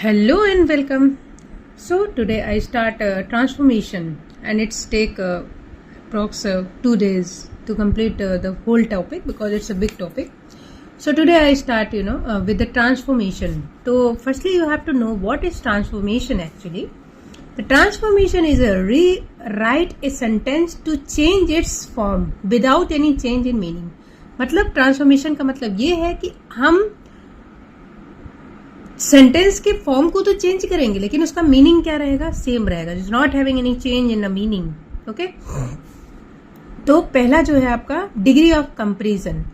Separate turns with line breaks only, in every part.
Hello and welcome. So today I start transformation and it's take approx 2 days to complete the whole topic because it's a big topic. So today I start with the transformation. So firstly you have to know what is transformation actually. The transformation is a rewrite a sentence to change its form without any change in meaning. मतलब transformation का मतलब ये है कि हम sentence के form को तो चेंज करेंगे लेकिन उसका मीनिंग क्या रहेगा, सेम रहेगा. Is not having any change in the meaning. Okay, तो पहला जो है आपका डिग्री ऑफ कंपेरिजन.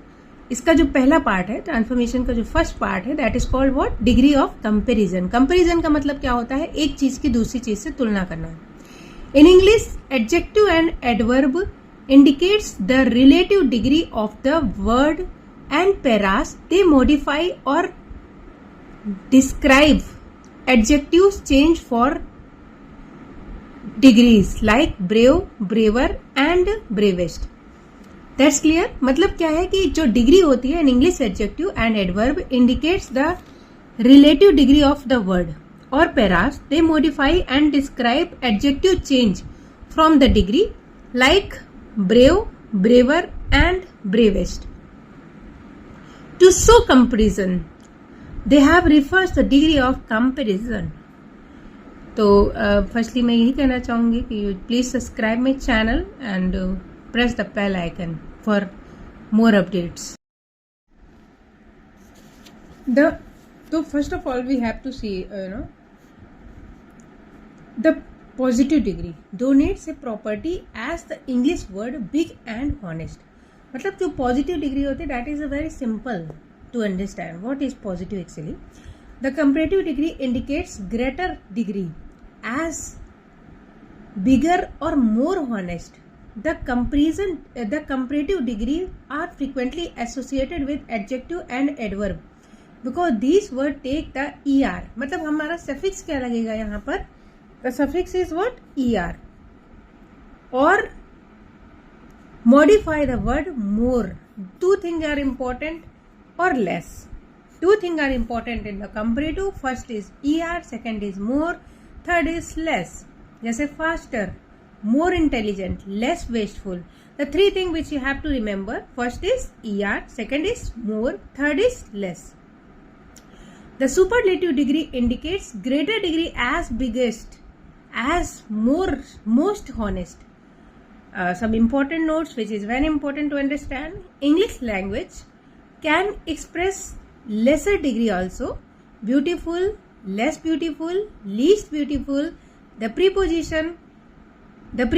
इसका जो पहला पार्ट है ट्रांसफॉर्मेशन का, जो फर्स्ट पार्ट है that is called what, degree of comparison. Comparison का मतलब क्या होता है, एक चीज की दूसरी चीज से तुलना करना. In English adjective and adverb indicates the relative degree of the word and paras. They modify or describe adjectives change for degrees like brave, braver and bravest. That's clear. मतलब क्या है कि जो डिग्री होती है in English adjective and adverb indicates the relative degree of the word or paras. They modify and describe adjective change from the degree like brave, braver and bravest. To show comparison, they have refers the degree of comparison. तो firstly मैं यही कहना चाहूंगी कि you please subscribe my channel and press the bell icon for more updates. तो first of all we have to see the positive degree donates a property as the English word big and honest. मतलब जो positive degree होती है that is a very simple to understand what is positive actually. The comparative degree indicates greater degree as bigger और मोर honest. The comparative degree are frequently associated with adjective and adverb because this word take the ER. मतलब हमारा suffix क्या लगेगा यहाँ पर, the suffix is what, ER, or modify the word more. Two things are important, or less. Two things are important in the comparative. First is ER, second is more, third is less. जैसे faster, more intelligent, less wasteful. The three things which you have to remember, first is ER, second is more, third is less. The superlative degree indicates greater degree as biggest, as more, most honest. Some important notes which is very important to understand. English language can express lesser degree also. Beautiful, less beautiful, least beautiful. The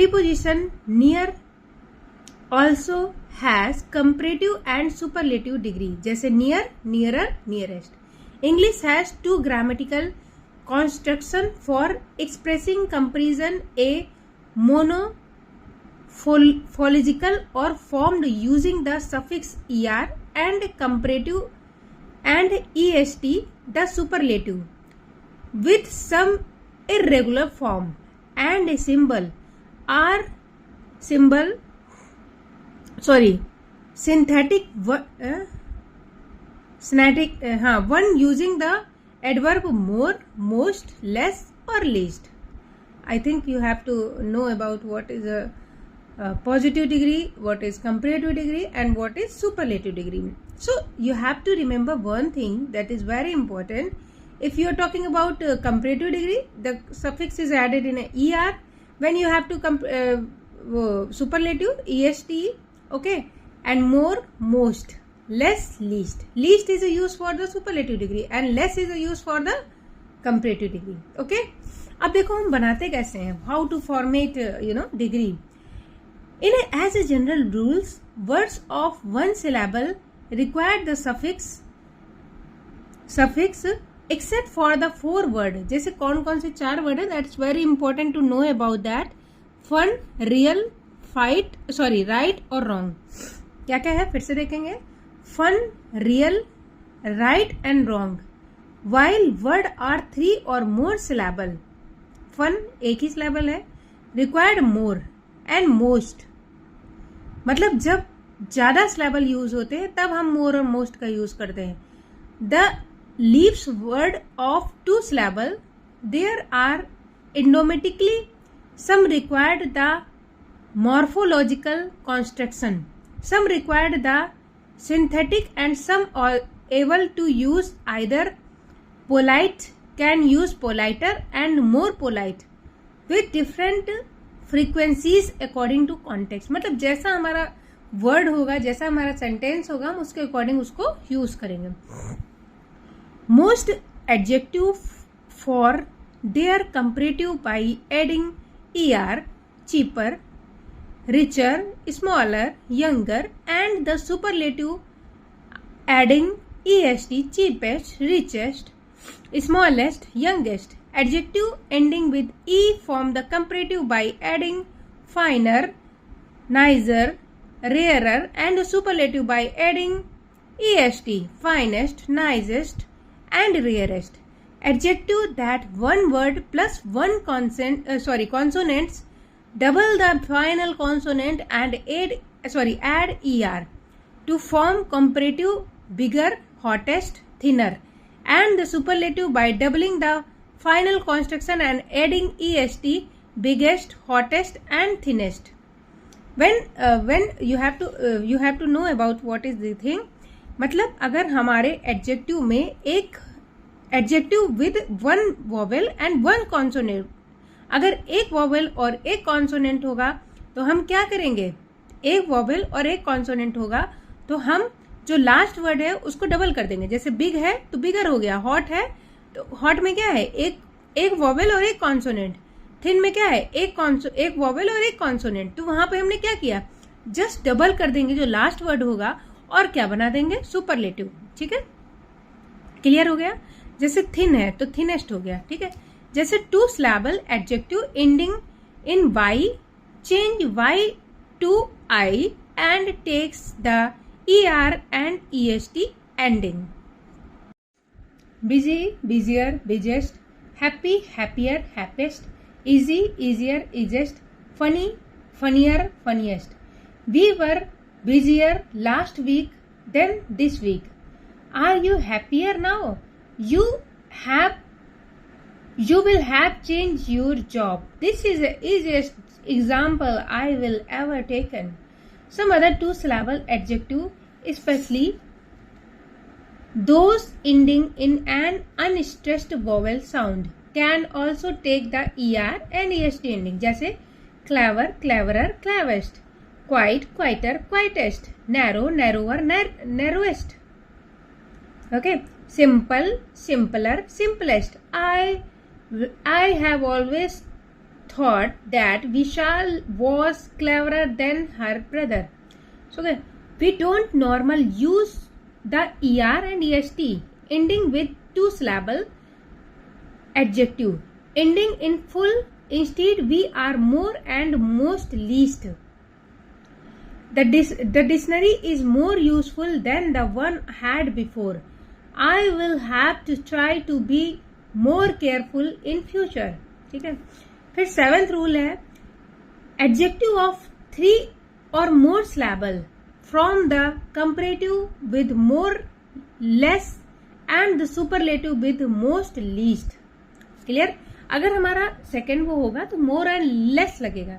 preposition near also has comparative and superlative degree. जैसे near, nearer, nearest. English has two grammatical construction for expressing comparison, a monophological or formed using the suffix ER, and comparative and EST, the superlative, with some irregular form and a synthetic one using the adverb more, most, less or least. I think you have to know about what is a positive degree, what is comparative degree and what is superlative degree. So you have to remember one thing that is very important. If you are talking about comparative degree, the suffix is added in a ER. When you have to superlative, EST, okay, and more, most, less, least. Least is a use for the superlative degree and less is a use for the comparative degree. Okay, अब देखो हम बनाते कैसे हैं, how to formate degree. As a general rules, words of one syllable require the suffix except for the 4 word. जैसे कौन कौन से 4 वर्ड है, that's very important to know about that. Fun, real, right और wrong. क्या क्या है फिर से देखेंगे. Fun, real, right and wrong. While word are 3 or more syllable. Fun एक ही syllable है. Required more and most. मतलब जब ज्यादा syllable यूज होते हैं तब हम more और most का यूज करते हैं. The leaves word of two syllable, there are idiomatically some required the morphological construction, some required the synthetic, and some are able to use either polite, can use politer and more polite with different frequencies according to context. मतलब जैसा हमारा word होगा, जैसा हमारा sentence होगा, हम उसके according उसको यूज करेंगे. Most adjective for their comparative by adding er, cheaper, richer, smaller, younger, and the superlative adding est, cheapest, richest, smallest, youngest. Adjective ending with e form the comparative by adding finer, nicer, rarer, and superlative by adding est, finest, nicest, and rarest. Adjective that one word plus one consonants double the final consonant and add er to form comparative bigger, hottest, thinner, and the superlative by doubling the final construction and adding est, biggest, hottest, and thinnest. When you have to know about what is the thing. मतलब अगर हमारे adjective में एक adjective with one vowel and one consonant, अगर एक vowel और एक consonant होगा तो हम क्या करेंगे, एक वॉवेल और एक कॉन्सोनेंट होगा तो हम जो लास्ट वर्ड है उसको डबल कर देंगे. जैसे बिग है तो बिगर हो गया, हॉट है तो हॉट में क्या है, एक वॉवेल और एक कॉन्सोनेंट. थिन में क्या है, एक वॉवेल और एक कॉन्सोनेंट. तो वहां पे हमने क्या किया, जस्ट डबल कर देंगे जो लास्ट वर्ड होगा और क्या बना देंगे, सुपरलेटिव. ठीक है, क्लियर हो गया. जैसे थिन है तो थिनेस्ट हो गया. ठीक है. जैसे two syllable adjective ending in Y, change Y to I and takes the er and est ending. Busy, busier, busiest, happy, happier, happiest, easy, easier, easiest, funny, funnier, funniest. We were busier last week than this week. Are you happier now? You will have changed your job. This is the easiest example I will ever taken. Some other two syllable adjective, especially those ending in an unstressed vowel sound, can also take the er and est ending. जैसे clever, cleverer, cleverest, quiet, quieter, quietest, narrow, narrower, narrowest. Okay, simple, simpler, simplest. I have always thought that Vishal was cleverer than her brother. So we don't normally use the er and est ending with two syllable adjective ending in full. Instead we are more and most least. The dictionary is more useful than the one had before. I will have to try to be more careful in future. ठीक है. फिर 7th rule है, adjective of 3 or more syllable from the comparative with more, less, and the superlative with most, least. Clear. अगर हमारा second वो होगा तो more and less लगेगा,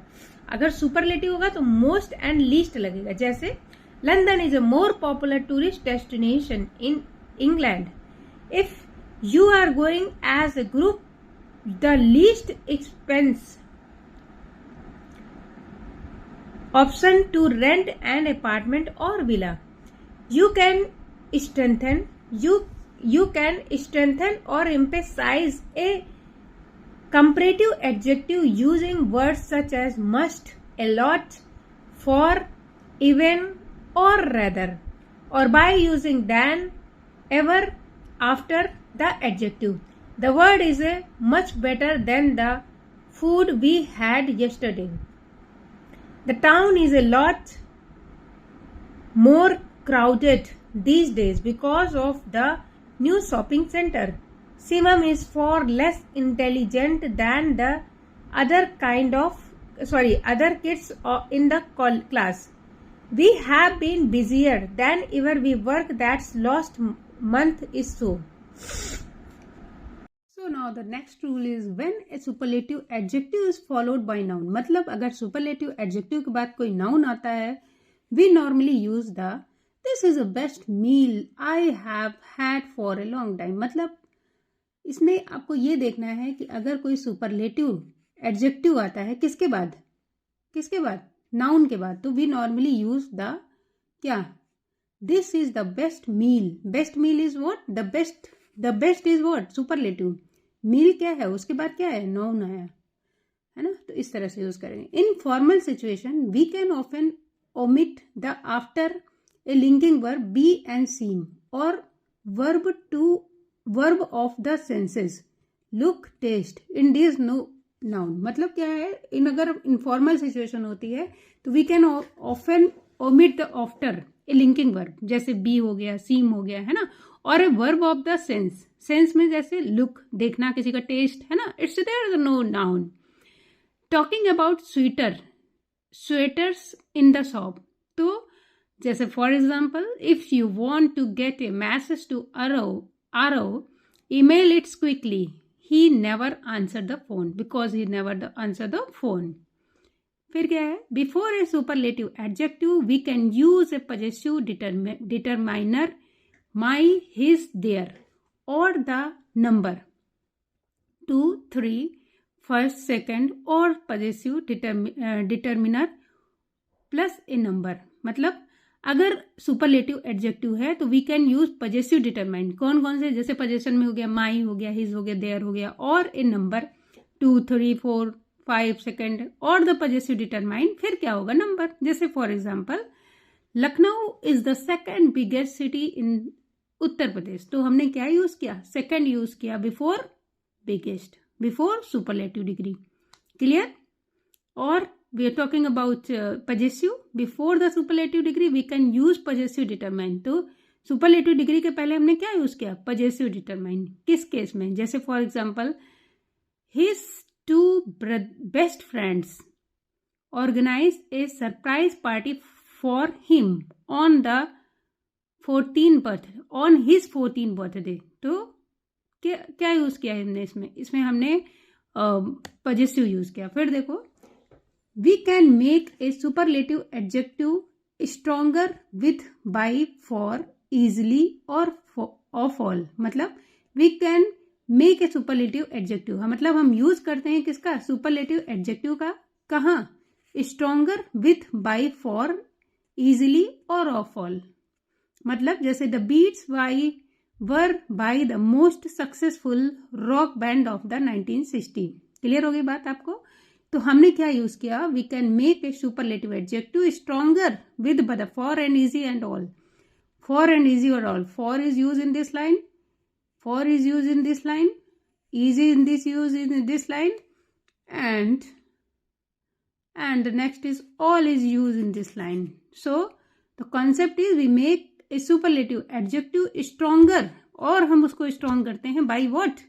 अगर सुपरलेटिव होगा तो मोस्ट एंड लीस्ट लगेगा. जैसे London is a more popular tourist destination in England. If you are going as a group, the least expense option to rent an apartment or villa. You can strengthen or emphasize a comparative adjective using words such as must, a lot, for, even, or rather, or by using than, ever, after the adjective. The word is much better than the food we had yesterday. The town is a lot more crowded these days because of the new shopping center. Simam is far less intelligent than the other kids in the class. We have been busier than ever. We work that last month is so.
So now the next rule is when a superlative adjective is followed by noun. मतलब अगर superlative adjective के बाद कोई noun आता है, we normally use the this is the best meal I have had for a long time. मतलब इसमें आपको ये देखना है कि अगर कोई superlative adjective आता है किसके बाद noun के बाद, तो we normally use the क्या this is the best meal. Best meal is what? The best is what? Superlative. मील क्या है, उसके बाद क्या है, नाउन आया है ना, तो इस तरह से यूज करेंगे. In formal situation we can often omit the after a linking verb be and seem और verb of the senses look taste in this no noun. मतलब क्या है, अगर इनफॉर्मल सिचुएशन होती है तो we can often omit the after a linking verb, जैसे be हो गया, सीम हो गया, है ना, और a verb of the sense में जैसे लुक देखना, किसी का टेस्ट, है ना, it's there no noun. Talking about sweaters in the shop, तो जैसे for example if you want to get a message to Aarav email it's quickly. He never answer the phone because he never answer the phone. फिर क्या है, before a superlative adjective we can use a possessive determiner my, his, their or the number 2, 3, first, second और possessive determiner plus a number. मतलब अगर superlative adjective है तो we can use possessive determine. कौन कौन से, जैसे पजेशन में हो गया माई हो गया, हिज हो गया, देयर हो गया, और ए नंबर 2, 3, 4, 5 सेकेंड और द पजेसिव डिटरमाइन. फिर क्या होगा, नंबर. जैसे for example Lucknow is the second biggest city in Uttar Pradesh, तो हमने क्या यूज किया, सेकंड यूज किया before biggest, before superlative degree. Clear. और we are talking about possessive before the superlative degree we can use possessive determine. तो superlative degree के पहले हमने क्या यूज किया, पजेसिव डिटरमाइन. किस केस में, जैसे for example his 2 best friends organise a surprise party for him on the 14th birthday, on his 14th birthday. तो क्या यूज किया है हमने इसमें हमने पजेसिव यूज किया. फिर देखो we can make a superlative adjective stronger with, by, for, easily और ऑफ ऑल. मतलब we can make a superlative adjective, मतलब हम यूज करते हैं किसका, सुपरलेटिव एडजेक्टिव का. कहाँ, stronger with, by, for, easily और ऑफ ऑल. मतलब जैसे the Beatles were by the most successful rock band of the 1960. Clear हो गई बात आपको. तो हमने क्या यूज किया, we can make a superlative adjective stronger with the for and easy and all. For and easy और all. For is use in this line, for is use in this line, easy in this use in this line, and the next is all is used in this line. So the concept is we make a superlative adjective stronger, और हम उसको strong करते हैं by what,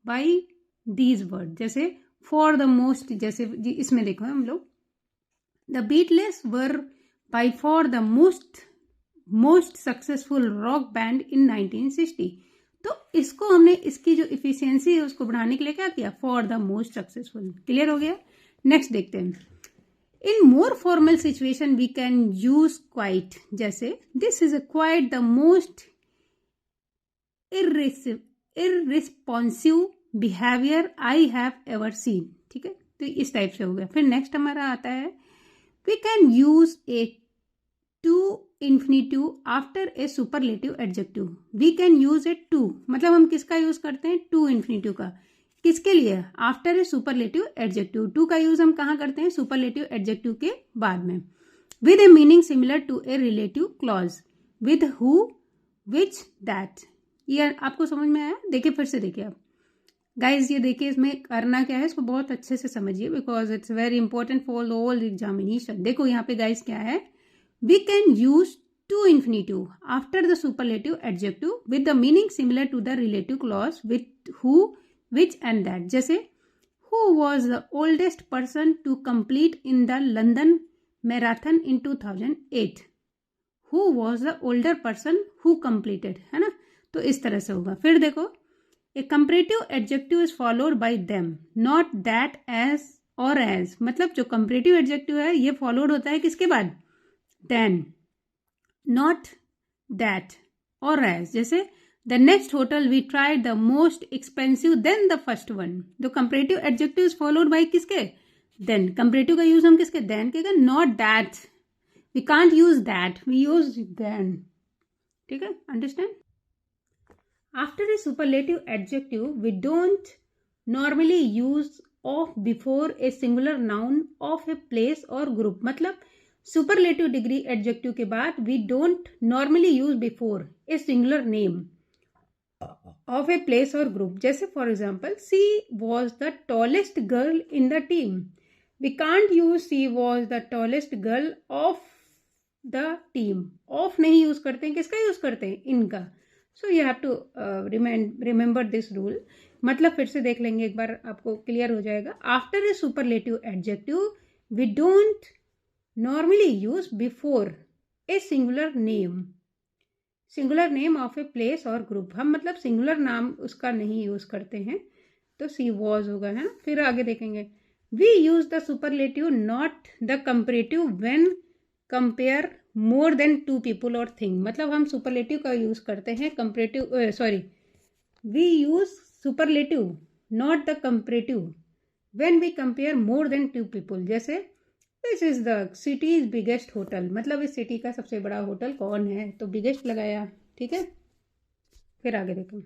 by these words. जैसे for the most, जैसे इसमें देखो हम लोग the Beatles were by far the most successful rock band in 1960. तो इसको हमने इसकी जो इफिशियंसी है उसको बढ़ाने के लिए क्या किया, for the most successful. Clear हो गया. नेक्स्ट देखते हैं. In more formal situation we can use quite. जैसे this is quite the most irresponsive behaviour I have ever seen. ठीक है, तो इस टाइप से हो गया. फिर नेक्स्ट हमारा आता है we can use a to infinitive after a superlative adjective. We can use a to, मतलब हम किसका यूज करते हैं, टू इन्फिनिटिव का. किसके लिए, after a superlative adjective. To का यूज हम कहाँ करते हैं, सुपरलेटिव एडजेक्टिव के बाद में. With a meaning similar to a relative clause with who, which, that. ये आपको समझ में आया. देखिए फिर से देखिए आप गाइज, ये देखिए इसमें करना क्या है, इसको बहुत अच्छे से समझिए because it's very important for all examination. देखो यहाँ पे गाइज क्या है, we can use to infinitive after the superlative adjective with the meaning similar to the relative clause with who, which and that. जैसे who was the oldest person to complete in the London Marathon in 2008. who was the older person who completed, है ना. तो इस तरह से होगा। फिर देखो, a comparative adjective is followed by them, not that, as और एज। मतलब जो कंपैरेटिव एडजेक्टिव है ये फॉलोड होता है किसके बाद? देन, नॉट दैट और एज। जैसे the next hotel we tried the most expensive than the first one. The comparative adjective is followed by किसके? देन। कंपैरेटिव का यूज हम किसके? देन के। Not that, we can't use that, we use than. ठीक है, understand? After a superlative adjective we don't normally use of before a singular noun of a place और group. मतलब superlative degree adjective के बाद we don't normally use before a singular name of a place और group. जैसे for example, she was the tallest girl in the team. We can't use she was the tallest girl of the team. Of नहीं use करते हैं, किसका use करते हैं? इनका। So you have to remember this rule. मतलब फिर से देख लेंगे एक बार, आपको क्लियर हो जाएगा। After a superlative adjective we don't normally use before a singular name of a place और ग्रुप। हम मतलब सिंगुलर नाम उसका नहीं यूज करते हैं, तो सी वॉज होगा, है ना। फिर आगे देखेंगे, we use the superlative not the comparative when compare more than two people और थिंग। मतलब हम सुपरलेटिव का यूज करते हैं we use superlative not the comparative when we compare more than two people. जैसे this is the city's biggest hotel. मतलब इस city का सबसे बड़ा होटल कौन है? तो बिगेस्ट लगाया। ठीक है, फिर आगे देखो।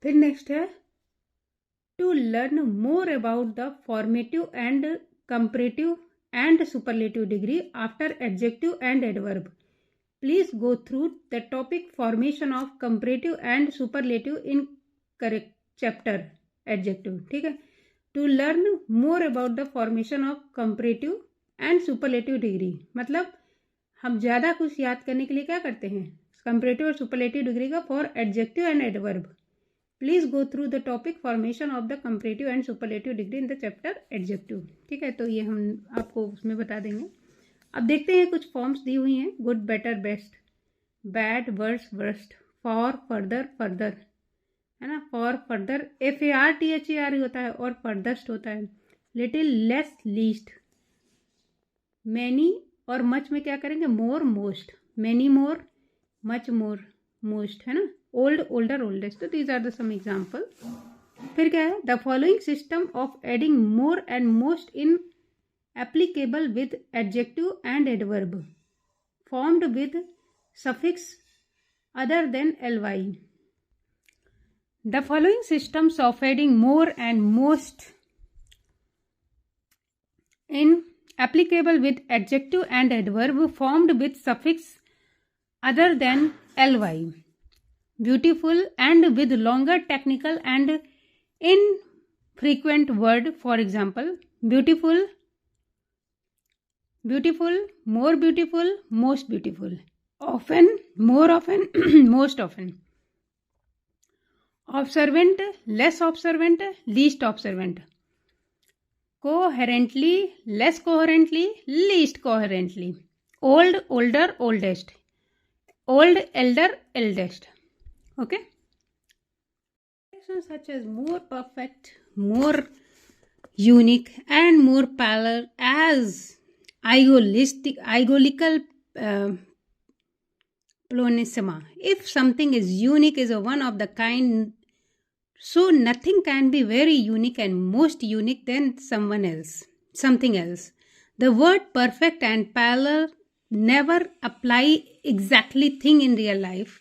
फिर नेक्स्ट है, to learn more about the formative and comparative and superlative degree after adjective and adverb, please go through the topic formation of comparative and superlative in correct chapter adjective। ठीक है, to learn more about the formation of comparative and superlative degree। मतलब हम ज़्यादा कुछ याद करने के लिए क्या करते हैं? comparative और superlative degree का for adjective and adverb। Please go through the topic formation of the comparative and superlative degree in the chapter adjective. ठीक है, तो ये हम आपको उसमें बता देंगे। अब देखते हैं, कुछ फॉर्म्स दी हुई हैं, good, better, best, bad, worse, worst, far, further, further, है ना। फॉर, फर्दर, FARTHER होता है और फर्दस्ट होता है। लिटिल, लेस, लीस्ट, मैनी और मच में क्या करेंगे? More, most, many more, much more, most, है ना। Old, older, oldest. तो these are the some example. फिर क्या है? The following system of adding more and most in applicable with adjective and adverb formed with suffix other than ly। The following systems of adding more and most in applicable with adjective and adverb formed with suffix other than ly। Beautiful and with longer technical and infrequent word. For example, beautiful, beautiful, more beautiful, most beautiful, often, more often, most often, observant, less observant, least observant, coherently, less coherently, least coherently, old, older, oldest, old, elder, eldest। Okay, such as more perfect, more unique, and more parallel as igolical pleonasma. If something is unique, is a one of the kind, so nothing can be very unique and most unique than something else. The word perfect and parallel never apply exactly thing in real life.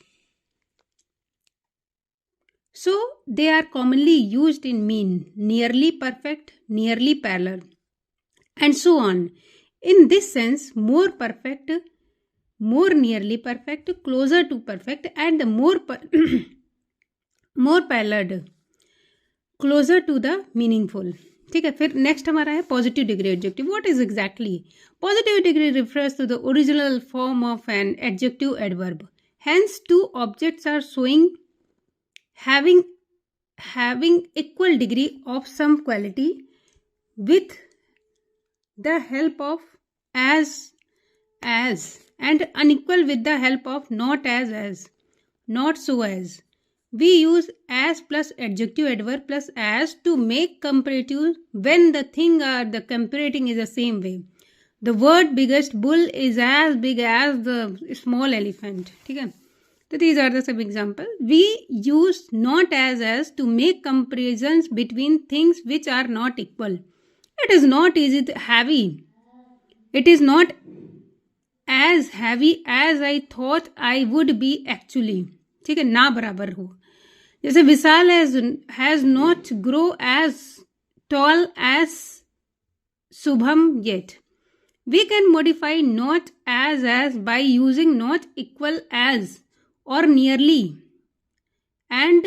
So they are commonly used in mean, nearly perfect, nearly parallel, and so on. In this sense, more perfect, more nearly perfect, closer to perfect, and more parallel, closer to the meaningful। ठीक है, फिर next हमारा है positive degree adjective. What is exactly positive degree? Refers to the original form of an adjective adverb. Hence, two objects are showing having equal degree of some quality with the help of as and unequal with the help of not as not so as. We use as plus adjective adverb plus as to make comparative when the thing or the comparating is the same way. The word biggest bull is as big as the small elephant. ठीक है. So these are the some example. We use not as to make comparisons between things which are not equal. It is not easy heavy. It is not as heavy as I thought I would be actually. ठीक है, ना बराबर हो. जैसे विशाल has not grow as tall as Subham yet. We can modify not as by using not equal as or nearly and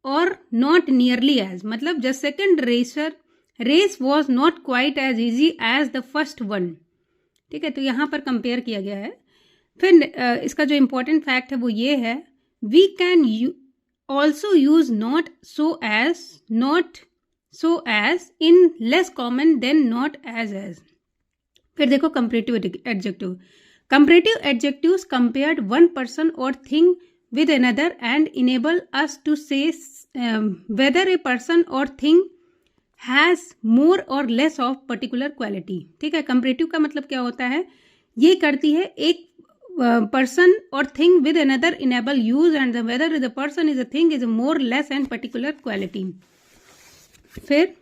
or not nearly as. मतलब the second race was not quite as easy as the first one. ठीक है, तो यहाँ पर compare किया गया है. फिर इसका जो इम्पोर्टेंट फैक्ट है वो ये है, we can also use not so as in less common than not as. फिर देखो comparative adjective. Comparative adjectives compared one person और thing with another and enable us to say whether a person or thing has more or less of particular quality. ठीक है, comparative का मतलब क्या होता है, ये करती है एक person or thing with another enable use and whether the person is a thing is a more less and particular quality. फिर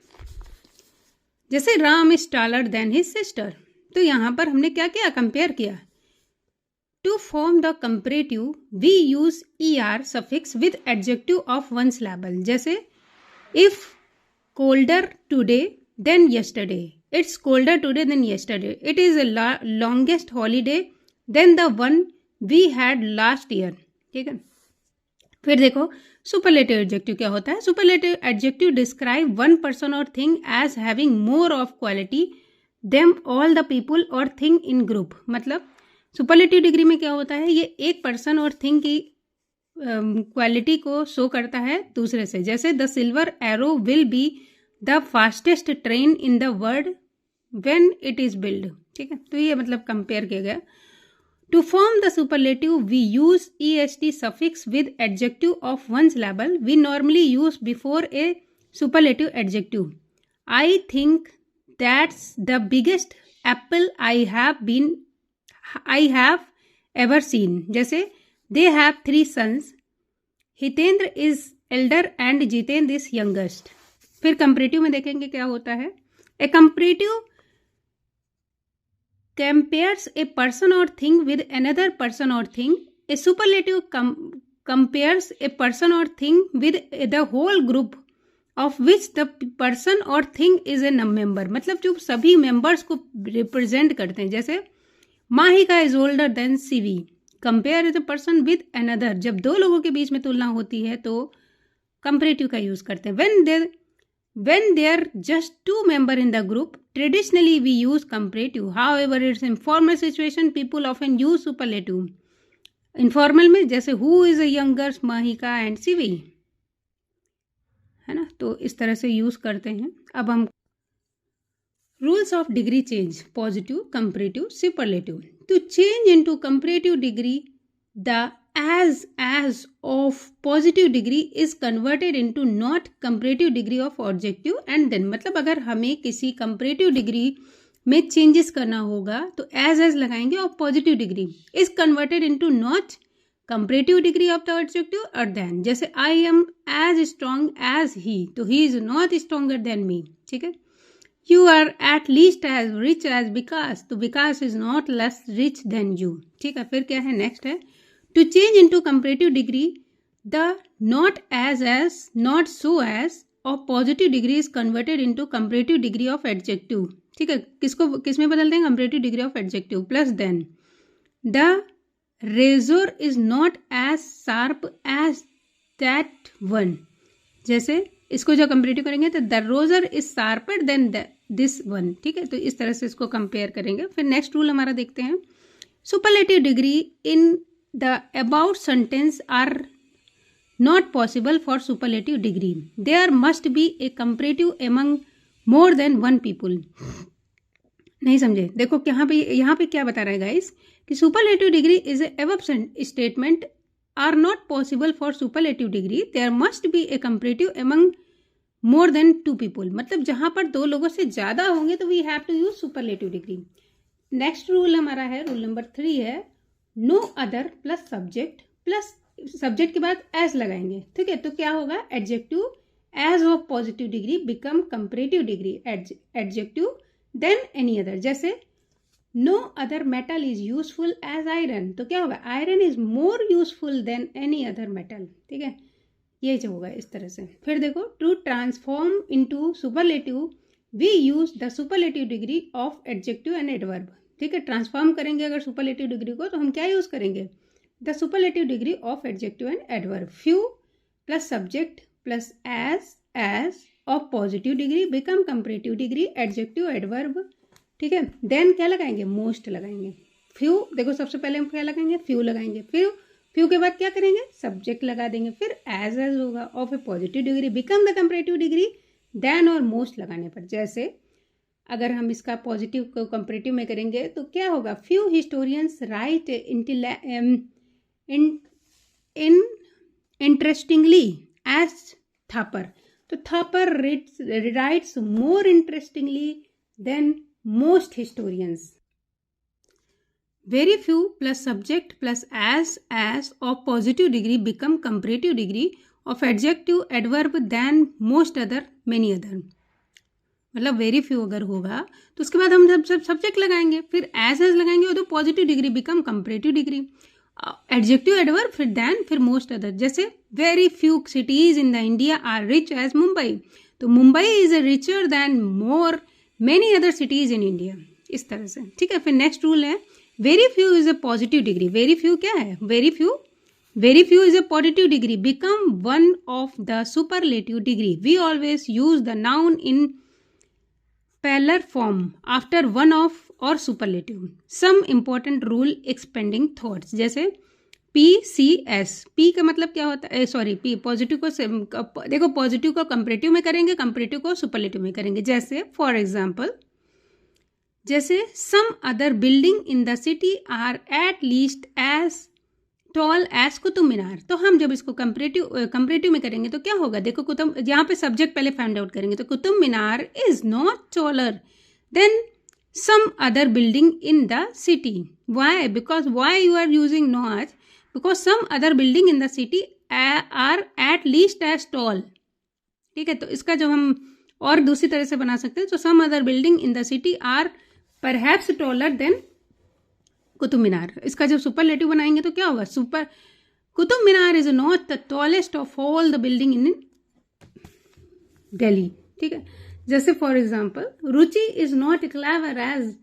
जैसे Ram is taller than his sister, तो यहाँ पर हमने क्या किया, कंपेयर किया. To form the comparative, we use er suffix with adjective of one syllable. जैसे if colder today than yesterday, it's colder today than yesterday. It is a longest holiday than the one we had last year. ठीक है. फिर देखो superlative adjective क्या होता है. Superlative adjective describe one person or thing as having more of quality than all the people or thing in group. मतलब superlative degree में क्या होता है, ये एक पर्सन और थिंग की क्वालिटी को शो करता है दूसरे से. जैसे the silver arrow will be the fastest train in the world when it is build. ठीक है, तो ये मतलब कंपेयर किया गया. To form the superlative we use est suffix with adjective of one syllable. We normally use before a superlative adjective. I think that's the biggest apple I have ever seen. जैसे they have 3 sons. Hitendra is elder and Jitendra is youngest. फिर comparative में देखेंगे क्या होता है. A comparative compares a person or thing with another person or thing. A superlative compares a person or thing with the whole group of which the person or thing is a member. मतलब जो सभी members को represent करते हैं. जैसे Mahika is older than CV. Compare is a person with another. जब दो लोगों के बीच में तुलना होती है तो कंपैरेटिव का यूज करते हैं. When there just 2 member in the group, traditionally we use comparative. However it's informal situation people often use superlative. Informal में जैसे who is a younger Mahika and सीवी, है ना, तो इस तरह से यूज करते हैं. अब हम rules of degree change: positive, comparative, superlative. To change into comparative degree, the as of positive degree is converted into not comparative degree of adjective and then. मतलब अगर हमें किसी comparative degree में changes करना होगा तो as लगाएंगे और positive degree is converted into not comparative degree of the adjective or than. जैसे I am as strong as he, तो he is not stronger than me. ठीक है. You are at least as rich as Vikas, तो Vikas is not less rich than you. ठीक है. फिर क्या है, नेक्स्ट है to change into comparative degree, the not as, not so as और positive degree is converted into comparative degree of adjective. ठीक है, किस में बदलते हैं, comparative degree of adjective plus then. The razor is not as sharp as that one. जैसे इसको जो कंपेरेटिव करेंगे तो the Roger is sharper than this one. ठीक है, तो इस तरह से इसको कंपेयर करेंगे. फिर नेक्स्ट रूल हमारा देखते हैं. Superlative degree in the about sentence are not possible for superlative degree. There must be a comparative among more than 1 people. नहीं समझे, देखो यहाँ पे क्या बता रहा है गाइस कि superlative degree is a above statement are not possible for superlative degree, there must be a comparative among more than 2 people. मतलब जहां पर 2 लोगों से ज्यादा होंगे तो we have to use superlative degree. Next rule हमारा है, रूल नंबर 3 है, नो अदर प्लस सब्जेक्ट के बाद एज लगाएंगे, ठीक है। तो क्या होगा, adjective as of positive degree become comparative degree, adjective than any other. जैसे no other metal is useful as iron, तो क्या होगा, iron is more useful than any other metal, ठीक है। ये जो होगा इस तरह से। फिर देखो, to transform into superlative we use the superlative degree of adjective and adverb, ठीक है। ट्रांसफॉर्म करेंगे अगर सुपरलेटिव डिग्री को तो हम क्या यूज करेंगे, the superlative degree of adjective and adverb. Few plus subject plus as of positive degree become comparative degree, adjective adverb, ठीक है। देन क्या लगाएंगे, मोस्ट लगाएंगे। फ्यू देखो सबसे पहले हम क्या लगाएंगे, फ्यू लगाएंगे, फिर फ्यू के बाद क्या करेंगे, सब्जेक्ट लगा देंगे, फिर एज होगा of a positive degree become the comparative degree, then और मोस्ट लगाने पर। जैसे अगर हम इसका पॉजिटिव को कंपैरेटिव में करेंगे तो क्या होगा, few historians write interestingly as Thapar, तो Thapar writes more interestingly than most historians. Very few plus subject plus as of positive degree become comparative degree of adjective adverb than most other many other. मतलब very few अगर होगा तो उसके बाद हम सब subject लगाएंगे, फिर एज लगाएंगे, तो positive degree become comparative degree, adjective adverb, फिर देन, फिर मोस्ट अदर। जैसे very few cities in the India are rich as Mumbai, तो Mumbai is richer than more many other cities in India, इस तरह से, ठीक है। फिर नेक्स्ट रूल है, very few is a positive degree. Very few क्या है, very few is a positive degree become one of the superlative degree. We always use the noun in parallel form after one of और superlative. Some important rule expanding thoughts, जैसे PCS, P का मतलब क्या होता है, sorry P positive को देखो, positive को कंपैरेटिव में करेंगे, कंपैरेटिव को सुपरलेटिव में करेंगे। जैसे फॉर एग्जांपल, जैसे some other building in the city are at least as tall as Qutub Minar, तो हम जब इसको कंपैरेटिव में करेंगे तो क्या होगा, देखो कुतुब, यहाँ पे सब्जेक्ट पहले फाइंड आउट करेंगे, तो Qutub Minar is not taller than some other building in the city. Why, because why you are using not, because some other building in the city are at least as tall, ठीक है। तो इसका जब हम और दूसरी तरह से बना सकते हैं, तो some other building in the city are perhaps taller than Qutub Minar. इसका जब सुपरलेटिव बनाएंगे तो क्या होगा, Qutub Minar is not the tallest of all the building in Delhi, ठीक है। जैसे for example, Ruchi is not clever as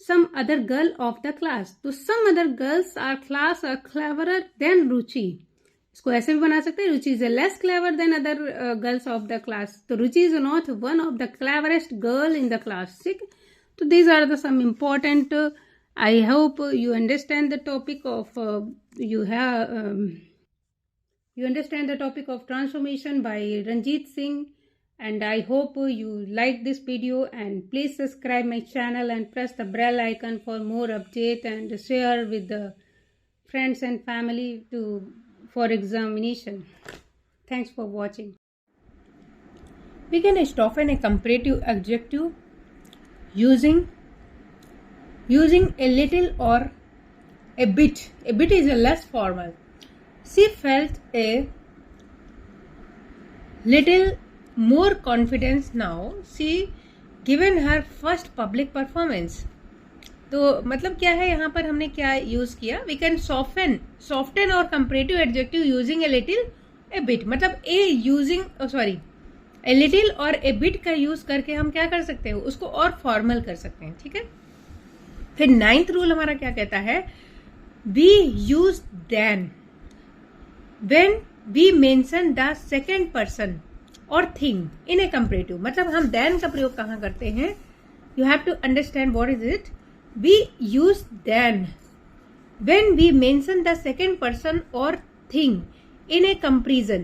some other girl of the class, तो some other girls are class are cleverer than Ruchi. इसको ऐसे भी बना सकते हैं, Ruchi is less clever than other girls of the class, तो Ruchi is not one of the cleverest girl in the class, ठीक है। So these are the some important, I hope you understand the topic of you understand the topic of transformation by Ranjit Singh, and I hope you like this video, and please subscribe my channel and press the bell icon for more update, and share with the friends and family for examination. Thanks for watching.
We can soften a comparative adjective using a little or a bit. A bit is a less formal. She felt a little more confidence now. She given her first public performance. तो मतलब क्या है, यहाँ पर हमने क्या use किया, we can soften और comparative adjective using a little a bit, मतलब ए लिटिल और ए बिट का यूज करके हम क्या कर सकते हैं, उसको और फॉर्मल कर सकते हैं, ठीक है। फिर 9th रूल हमारा क्या कहता है, we use than when we mention the second person और थिंग इन ए कंपैरेटिव। मतलब हम देन का प्रयोग कहाँ करते हैं, you have to understand what is it. We use than when we mention the second person और thing in a comparison.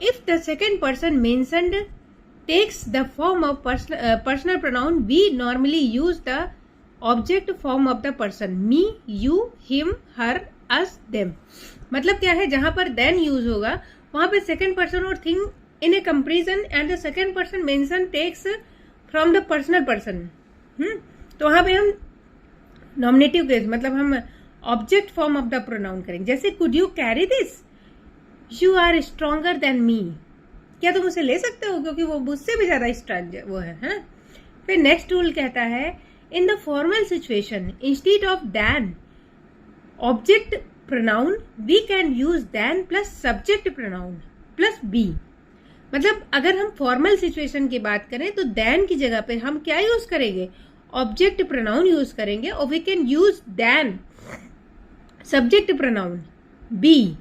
If the second person mentioned takes the form of personal pronoun, we normally use the object form of the person, me, you, him, her, us, them. मतलब क्या है, जहां पर then use होगा वहां पे second person और thing in a comparison and the second person mention takes from the personal person. तो वहां पे हम नॉमिनेटिव केस मतलब हम object form of the pronoun करेंगे। जैसे could you carry this, you are stronger than me, क्या तुम उसे ले सकते हो क्योंकि वो मुझसे भी ज्यादा स्ट्रॉन्ग वो है ना। फिर नेक्स्ट रूल कहता है in the formal situation instead of than object pronoun we can use than plus subject pronoun plus be. मतलब अगर हम फॉर्मल सिचुएशन की बात करें तो देन की जगह पे हम क्या यूज करेंगे, ऑब्जेक्ट प्रोनाउन यूज करेंगे, और we can use then subject pronoun be,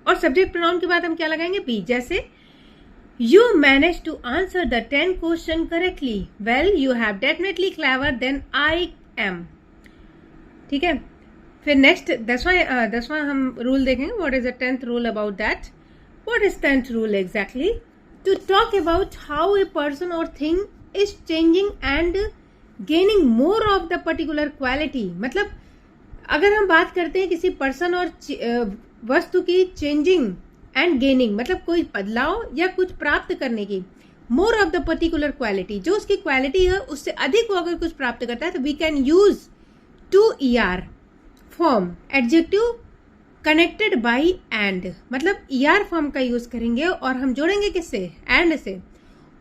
और सब्जेक्ट प्रोनाउन के बाद हम क्या लगाएंगे, बी। जैसे you manage to answer the 10 question correctly, well you have definitely clever than I am. ठीक है, फिर नेक्स्ट दसवां हम रूल देखेंगे। What is the 10th rule about that? What is 10th rule exactly? To talk about how a person और thing is changing and gaining more of the particular quality. मतलब अगर हम बात करते हैं किसी पर्सन और वस्तु की चेंजिंग एंड गेनिंग, मतलब कोई बदलाव या कुछ प्राप्त करने की, more of the particular quality, जो उसकी क्वालिटी है उससे अधिक वो अगर कुछ प्राप्त करता है तो we can use two ER form adjective connected by and. मतलब ER फॉर्म का यूज करेंगे और हम जोड़ेंगे किससे, एंड से।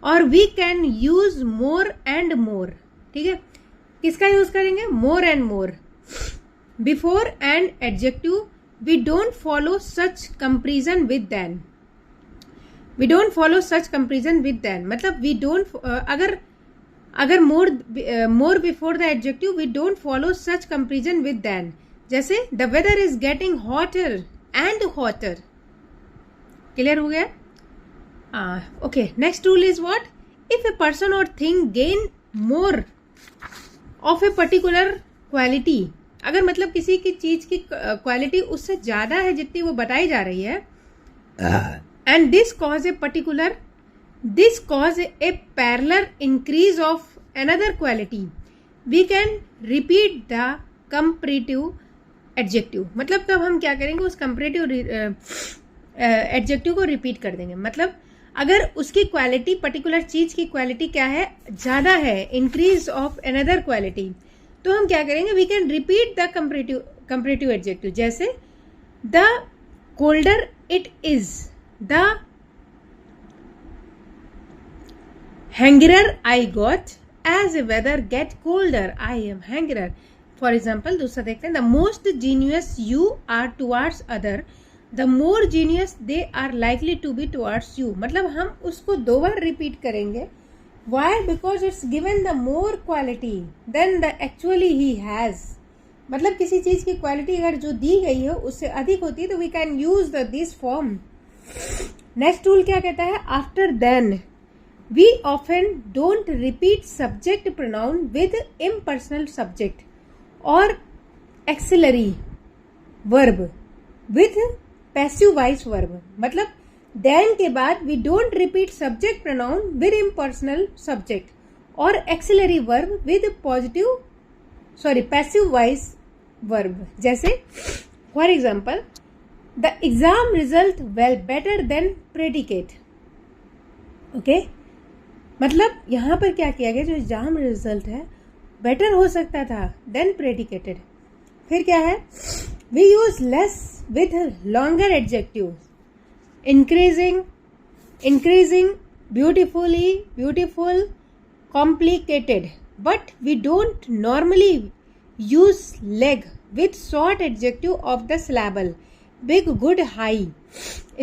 और we can use more and more. ठीक है, किसका यूज करेंगे, more and more before an adjective. We don't follow such comparison with then. We don't follow such comparison with then. मतलब we don't अगर more before the adjective we don't follow such comparison with then. जैसे the weather is getting hotter and hotter. Clear हो गया? Okay. Next rule is what? If a person or thing gain more of a particular quality, अगर मतलब किसी की चीज की quality उससे ज्यादा है जितनी वो बताई जा रही है, and this cause a parallel increase of another quality, we can repeat the comparative adjective. मतलब तब हम क्या करेंगे, उस कंपैरेटिव एडजेक्टिव को रिपीट कर देंगे। मतलब अगर उसकी क्वालिटी, पर्टिकुलर चीज की क्वालिटी क्या है, ज्यादा है, इंक्रीज ऑफ अनदर क्वालिटी, तो हम क्या करेंगे, we can repeat the comparative adjective. जैसे the colder it is, the hungrier I got, as a weather get colder I am hungrier. For example दूसरा देखते हैं, the most genius you are towards other, the more genius they are likely to be towards you. मतलब हम उसको 2 बार repeat करेंगे। Why? Because it's given the more quality than the actually he has. मतलब किसी चीज की क्वालिटी अगर जो दी गई है उससे अधिक होती है तो we can use this form. Next rule क्या कहता है? After then, we often don't repeat subject pronoun with impersonal subject or auxiliary verb with passive voice verb. मतलब देन के बाद we don't repeat subject pronoun with impersonal subject और auxiliary verb with passive voice verb. जैसे for example the exam result well better than predicate. Okay, मतलब यहां पर क्या किया गया, जो एग्जाम रिजल्ट है बेटर हो सकता था देन प्रेडिकेटेड। फिर क्या है, we use less with longer adjective, increasing, beautifully, beautiful, complicated, but we don't normally use leg with short adjective of the syllable, big, good, high,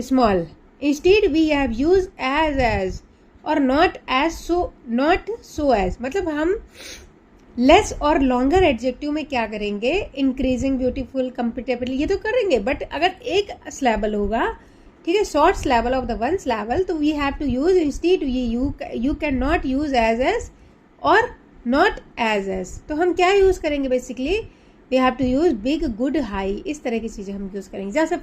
small. Instead we have used as or not as, so, not so as। मतलब हम less और longer adjective में क्या करेंगे, increasing, beautiful, comfortable, ये तो करेंगे, but अगर एक सिलेबल होगा, ठीक है, short syllable of the one syllable, तो we have to use instead, you can not use as or not as. तो हम क्या यूज करेंगे, basically we have to use big, good, high, इस तरह की चीजें हम यूज करेंगे। जैसे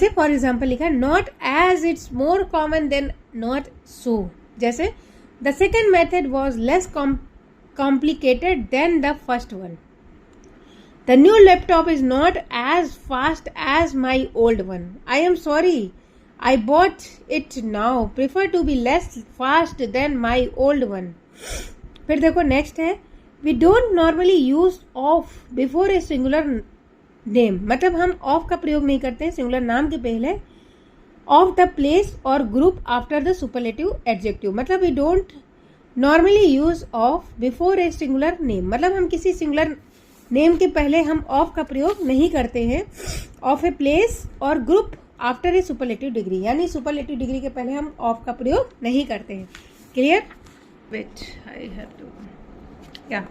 फॉर एग्जाम्पल लिखा है, not as it's more common than not so. जैसे the second method was less complicated than the first one. The new laptop is not as fast as my old one. I am sorry. I bought it now. Prefer to be less fast than my old one. फिर देखो next है, we don't normally use of before a singular name. मतलब हम of का प्रयोग नहीं करते हैं सिंगुलर नाम के पहले. Of the place or group after the superlative adjective. मतलब we don't normally use of before a singular name. मतलब हम किसी सिंगुलर नेम के पहले हम ऑफ का प्रयोग नहीं करते हैं. ऑफ ए प्लेस और group after a superlative degree, यानी सुपरलेटिव डिग्री के पहले हम ऑफ का प्रयोग नहीं करते हैं. Clear? Wait, I have to, या